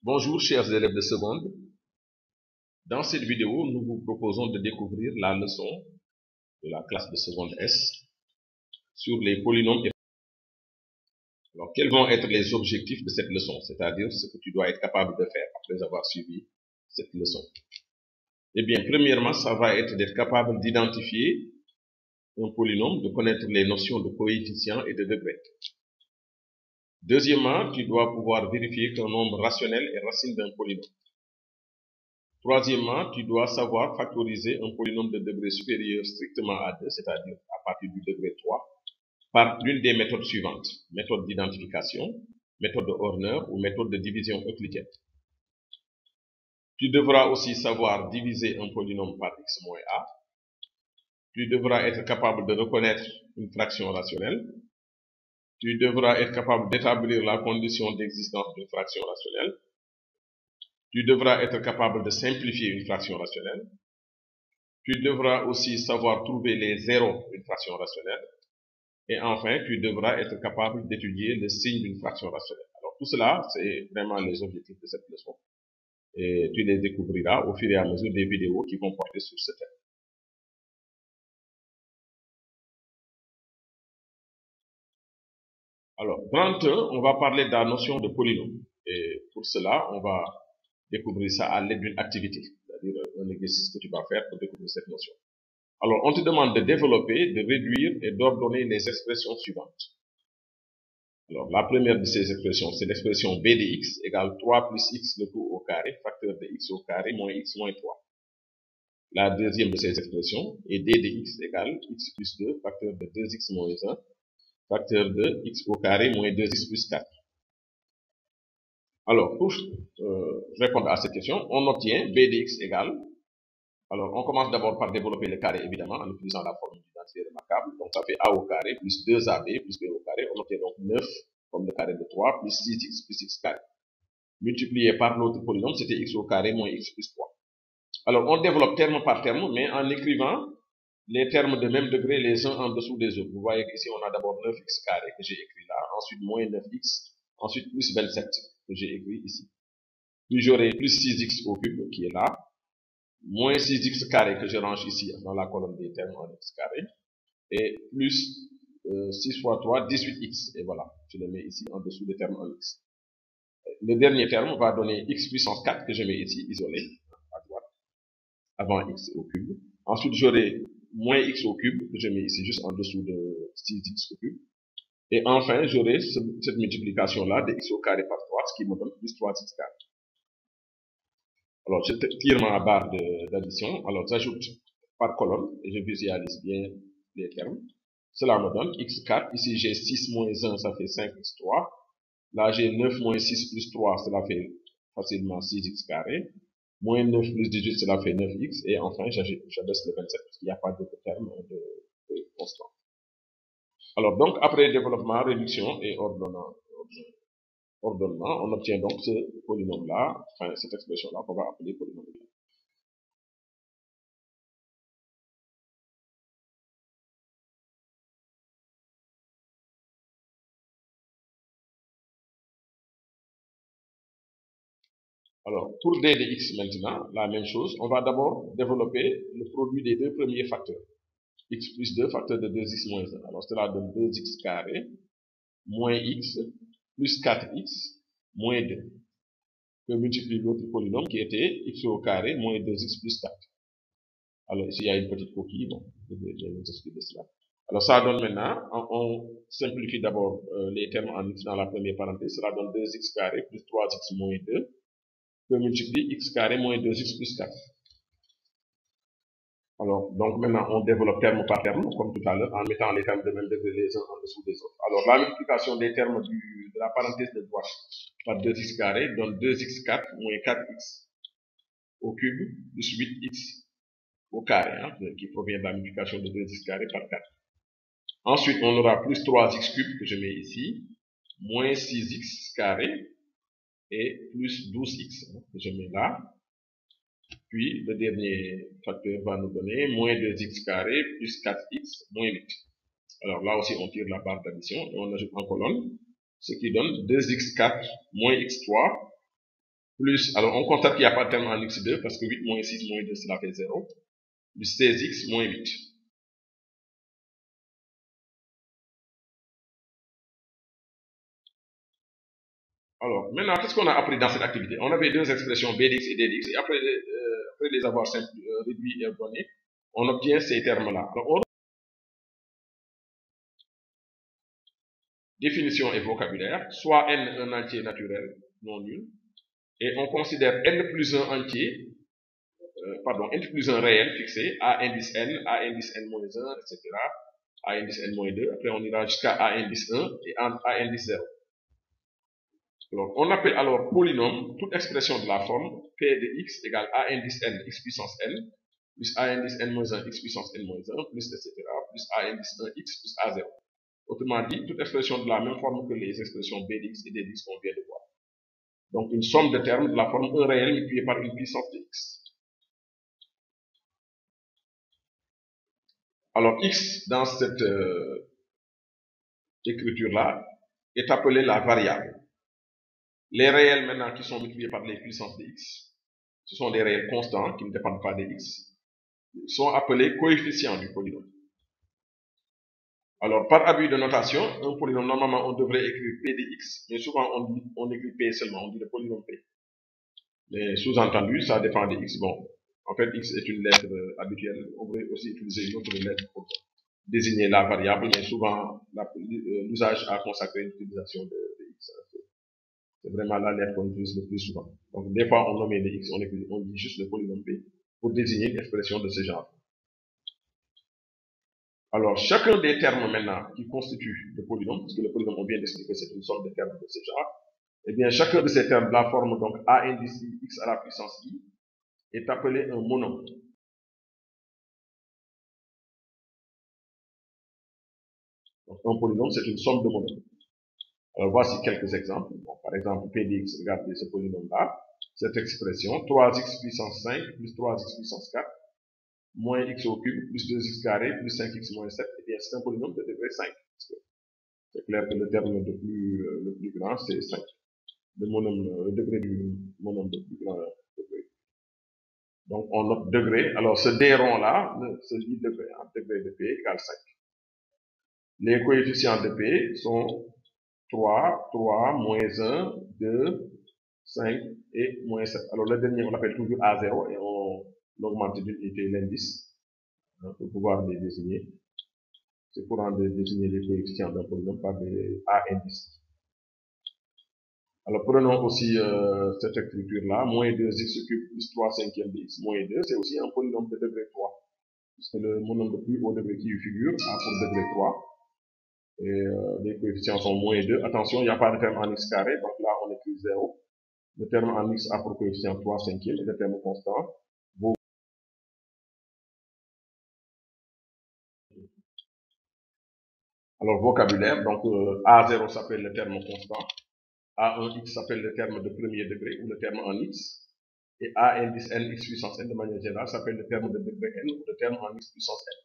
Bonjour chers élèves de seconde. Dans cette vidéo, nous vous proposons de découvrir la leçon de la classe de seconde S sur les polynômes. Alors, quels vont être les objectifs de cette leçon, c'est-à-dire ce que tu dois être capable de faire après avoir suivi cette leçon? Eh bien, premièrement, ça va être d'être capable d'identifier un polynôme, de connaître les notions de coefficient et de degré. Deuxièmement, tu dois pouvoir vérifier qu'un nombre rationnel est racine d'un polynôme. Troisièmement, tu dois savoir factoriser un polynôme de degré supérieur strictement à 2, c'est-à-dire à partir du degré 3, par l'une des méthodes suivantes. Méthode d'identification, méthode de Horner ou méthode de division euclidienne. Tu devras aussi savoir diviser un polynôme par x moins a. Tu devras être capable de reconnaître une fraction rationnelle. Tu devras être capable d'établir la condition d'existence d'une fraction rationnelle. Tu devras être capable de simplifier une fraction rationnelle. Tu devras aussi savoir trouver les zéros d'une fraction rationnelle. Et enfin, tu devras être capable d'étudier le signe d'une fraction rationnelle. Alors tout cela, c'est vraiment les objectifs de cette leçon. Et tu les découvriras au fur et à mesure des vidéos qui vont porter sur ce thème. Alors, dans le 1, on va parler de la notion de polynôme. Et pour cela, on va découvrir ça à l'aide d'une activité, c'est-à-dire un exercice que tu vas faire pour découvrir cette notion. Alors, on te demande de développer, de réduire et d'ordonner les expressions suivantes. Alors, la première de ces expressions, c'est l'expression b de x égale 3 plus x le tout au carré, facteur de x au carré moins x moins 3. La deuxième de ces expressions est d de x égale x plus 2, facteur de 2x moins 1, facteur de x au carré moins 2x plus 4. Alors, pour répondre à cette question, on obtient b de x égale. Alors, on commence d'abord par développer le carré, évidemment, en utilisant la formule d'identité remarquable. Donc, ça fait a au carré plus 2ab plus b au carré. On obtient donc 9 comme le carré de 3 plus 6x plus x carré. Multiplié par l'autre polynôme, c'était x au carré moins x plus 3. Alors, on développe terme par terme, mais en écrivant les termes de même degré les uns en dessous des autres. Vous voyez qu'ici, on a d'abord 9x carré que j'ai écrit là, ensuite moins 9x, ensuite plus 27 que j'ai écrit ici. Puis j'aurai plus 6x au cube qui est là, moins 6x carré que je range ici dans la colonne des termes en x carré, et plus 6 fois 3, 18x. Et voilà, je le mets ici en dessous des termes en x. Le dernier terme va donner x puissance 4 que je mets ici isolé à droite, avant x au cube. Ensuite, j'aurai moins x au cube que je mets ici juste en dessous de 6x au cube. Et enfin, j'aurai cette multiplication-là de x au carré par 3, ce qui me donne plus 3x carré. Alors, je tire ma barre d'addition. Alors, j'ajoute par colonne et je visualise bien les termes. Cela me donne x4. Ici, j'ai 6 moins 1, ça fait 5x3. Là, j'ai 9 moins 6 plus 3, cela fait facilement 6x carré. Moins 9 plus 18, cela fait 9x. Et enfin, j'abaisse le 27 parce qu'il n'y a pas d'autre terme de constant. Alors, donc, après développement, réduction et ordonnement, on obtient donc ce polynôme-là, enfin, cette expression-là qu'on va appeler polynôme. Alors, pour d de x maintenant, la même chose, on va d'abord développer le produit des deux premiers facteurs. X plus 2, facteur de 2x moins 1. Alors, cela donne 2x carré, moins x, plus 4x, moins 2. Que multiplie l'autre polynôme qui était x au carré, moins 2x plus 4. Alors, ici, il y a une petite coquille, bon, je vais vous expliquer cela. Alors, ça donne maintenant, on simplifie d'abord les termes en x dans la première parenthèse, cela donne 2x carré plus 3x moins 2, que multiplie x carré moins 2x plus 4. Alors, donc maintenant, on développe terme par terme, comme tout à l'heure, en mettant les termes de même degré les uns en dessous des autres. Alors, la multiplication des termes de la parenthèse de droite par 2x carré donne 2x4 moins 4x au cube plus 8x au carré, hein, qui provient de la multiplication de 2x carré par 4. Ensuite, on aura plus 3x cube que je mets ici, moins 6x carré et plus 12x que je mets là. Puis, le dernier facteur va nous donner moins 2x carré plus 4x moins 8. Alors là aussi, on tire la barre d'addition et on ajoute en colonne, ce qui donne 2x4 moins x3 plus, alors on constate qu'il n'y a pas de terme en x2 parce que 8 moins 6 moins 2 cela fait 0, plus 16x moins 8. Alors, maintenant, qu'est-ce qu'on a appris dans cette activité? On avait deux expressions bdx et ddx, et après les avoir réduits et ordonnés, on obtient ces termes-là. Alors, définition et vocabulaire, soit n un entier naturel non nul, et on considère n plus un entier, n plus un réel fixé, a indice n moins 1, etc., a indice n moins 2, après on ira jusqu'à a indice 1 et a indice 0. Alors, on appelle alors polynôme toute expression de la forme p de x égale a indice n x puissance n, plus a indice n moins 1 x puissance n moins 1, plus etc., plus a indice 1 x plus a 0. Autrement dit, toute expression de la même forme que les expressions b de x et d de x qu'on vient de voir. Donc, une somme de termes de la forme 1 réel multipliée par une puissance de x. Alors, x, dans cette écriture-là, est appelé la variable. Les réels, maintenant, qui sont multipliés par les puissances de x, ce sont des réels constants qui ne dépendent pas de x, sont appelés coefficients du polynôme. Alors, par abus de notation, un polynôme, normalement, on devrait écrire p de x, mais souvent, on écrit p seulement, on dit le polynôme p. Mais sous-entendu, ça dépend de x. Bon, en fait, x est une lettre habituelle. On pourrait aussi utiliser une autre lettre pour désigner la variable, mais souvent, l'usage a consacré l'utilisation de x. C'est vraiment la lettre qu'on utilise le plus souvent. Donc, des fois, on nomme les x, on dit juste le polynôme p pour désigner une expression de ce genre. Alors, chacun des termes maintenant qui constituent le polynôme, puisque le polynôme, on vient d'expliquer, c'est une somme de termes de ce genre, eh bien, chacun de ces termes, la forme donc a indice x à la puissance i, est appelé un monôme. Donc, un polynôme, c'est une somme de monômes. Alors, voici quelques exemples. Bon, par exemple, p de x, regardez ce polynôme-là. Cette expression, 3x puissance 5 plus 3x puissance 4 moins x au cube plus 2x carré plus 5x moins 7, eh bien, c'est un polynôme de degré 5. C'est clair que le terme le plus grand, c'est 5. Le degré du monôme le plus grand degré. Donc, on note degré. Alors, ce d rond-là se lit degré. Degré de p égale 5. Les coefficients de p sont 3, 3, moins 1, 2, 5 et moins 7. Alors, le dernier, on l'appelle toujours A0 et on augmente d'une unité l'indice pour pouvoir les désigner. C'est courant de désigner les coefficients d'un polynôme par des A indices. Alors, prenons aussi cette écriture-là, moins 2x cube plus 3 cinquième de x moins 2, c'est aussi un polynôme de degré 3. Puisque le monôme de plus haut degré qui y figure a pour degré 3. Et les coefficients sont moins 2. Attention, il n'y a pas de terme en x carré, donc là on écrit 0. Le terme en x a pour coefficient 3 cinquième et le terme constant vaut. Alors, vocabulaire, donc A0 s'appelle le terme constant, A1x s'appelle le terme de premier degré ou le terme en x, et A indice n x puissance n de manière générale s'appelle le terme de degré n ou le terme en x puissance n.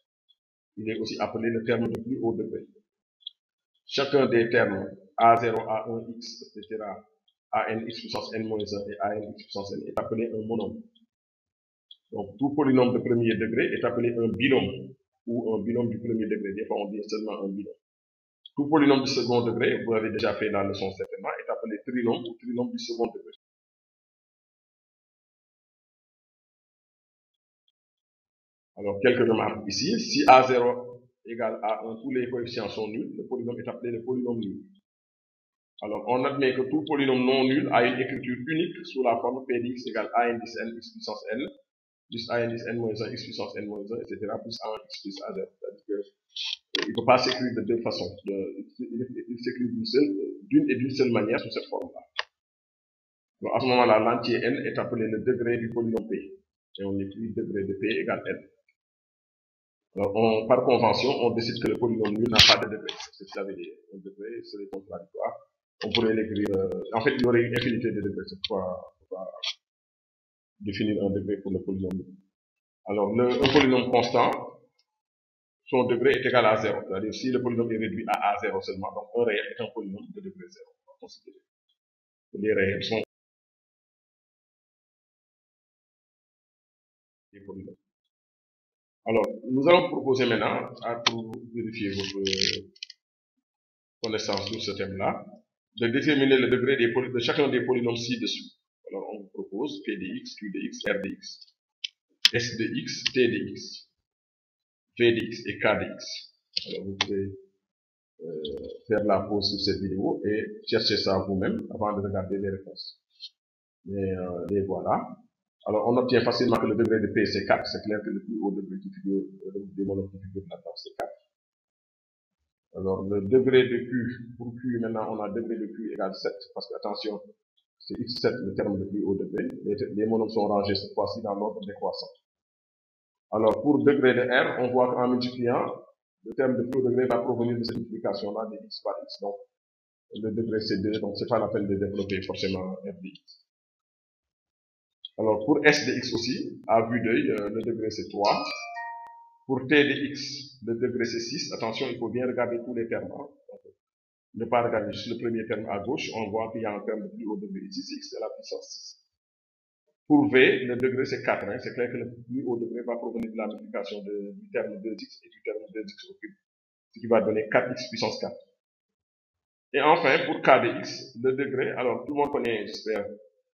Il est aussi appelé le terme de plus haut degré. Chacun des termes A0, A1x, etc., AN x puissance n moins 1 et AN x puissance n est appelé un monôme. Donc, tout polynôme de premier degré est appelé un binôme ou un binôme du premier degré. Des fois, on dit seulement un binôme. Tout polynôme du second degré, vous avez déjà fait la leçon certainement, est appelé trinôme ou trinôme du second degré. Alors, quelques remarques ici. Si A0 égale A1, tous les coefficients sont nuls, le polynôme est appelé le polynôme nul. Alors, on admet que tout polynôme non nul a une écriture unique sous la forme p de x égale a indice n x puissance n, plus a indice n moins 1 x puissance n moins 1, etc., plus a1 x plus a0. C'est-à-dire qu'il ne peut pas s'écrire de deux façons. Il s'écrit d'une et d'une seule manière sous cette forme-là. Donc, à ce moment-là, l'entier n est appelé le degré du polynôme p. Et on écrit degré de p égale n. Alors, par convention, on décide que le polynôme nul n'a pas de degré. C'est ce que ça veut dire. Un degré serait contradictoire. On pourrait l'écrire. En fait, il y aurait une infinité de degrés. C'est pourquoi définir un degré pour le polynôme nul. Alors, un polynôme constant, son degré est égal à 0. C'est-à-dire, si le polynôme est réduit à A0 seulement, donc un réel est un polynôme de degré 0. On va considérer que les réels sont Alors, nous allons proposer maintenant, pour vérifier votre connaissance sur ce thème-là, de déterminer le degré de chacun des polynômes ci-dessus. Alors, on vous propose P de x, Q de x, R de x, S de x, T de x, V de x et K de x. Alors, vous pouvez faire la pause sur cette vidéo et chercher ça vous-même avant de regarder les réponses. Mais les voilà. Alors, on obtient facilement que le degré de P, c'est 4. C'est clair que le plus haut degré qui figure, des monomes qui figurent là-dedans, c'est 4. Alors, le degré de Q, pour Q, maintenant, on a degré de Q égale 7, parce que, attention, c'est x7 le terme de plus haut degré. Les monomes sont rangés cette fois-ci dans l'ordre décroissant. Alors, pour degré de R, on voit qu'en multipliant, le terme de plus haut degré va provenir de cette multiplication-là de x par x. Donc, le degré c'est 2, donc c'est pas la peine de développer forcément R de x. Alors, pour S de x aussi, à vue d'œil, le degré c'est 3. Pour T de x, le degré c'est 6. Attention, il faut bien regarder tous les termes. Hein. Ne pas regarder juste le premier terme à gauche, on voit qu'il y a un terme de plus haut degré ici, c'est x à la puissance 6. Pour V, le degré c'est 4. Hein. C'est clair que le plus haut degré va provenir de la multiplication du terme 2x et du terme 2x au cube, ce qui va donner 4x puissance 4. Et enfin, pour K de x, le degré, alors tout le monde connaît, j'espère,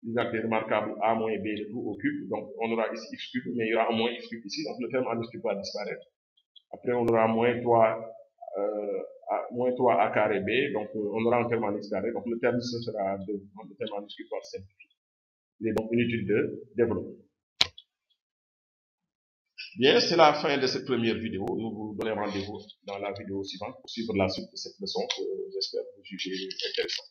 l'identité remarquable a moins b de tout au cube, donc on aura ici x cube, mais il y aura un moins x cube ici, donc le terme en x cube va disparaître. Après, on aura moins 3 a carré b, donc on aura un terme en x carré, donc le terme ce sera 2, donc le terme en x cube va simplifier. Il est donc inutile de développer. Bien, c'est la fin de cette première vidéo. Nous vous donnons rendez-vous dans la vidéo suivante pour suivre la suite de cette leçon que j'espère vous juger intéressante.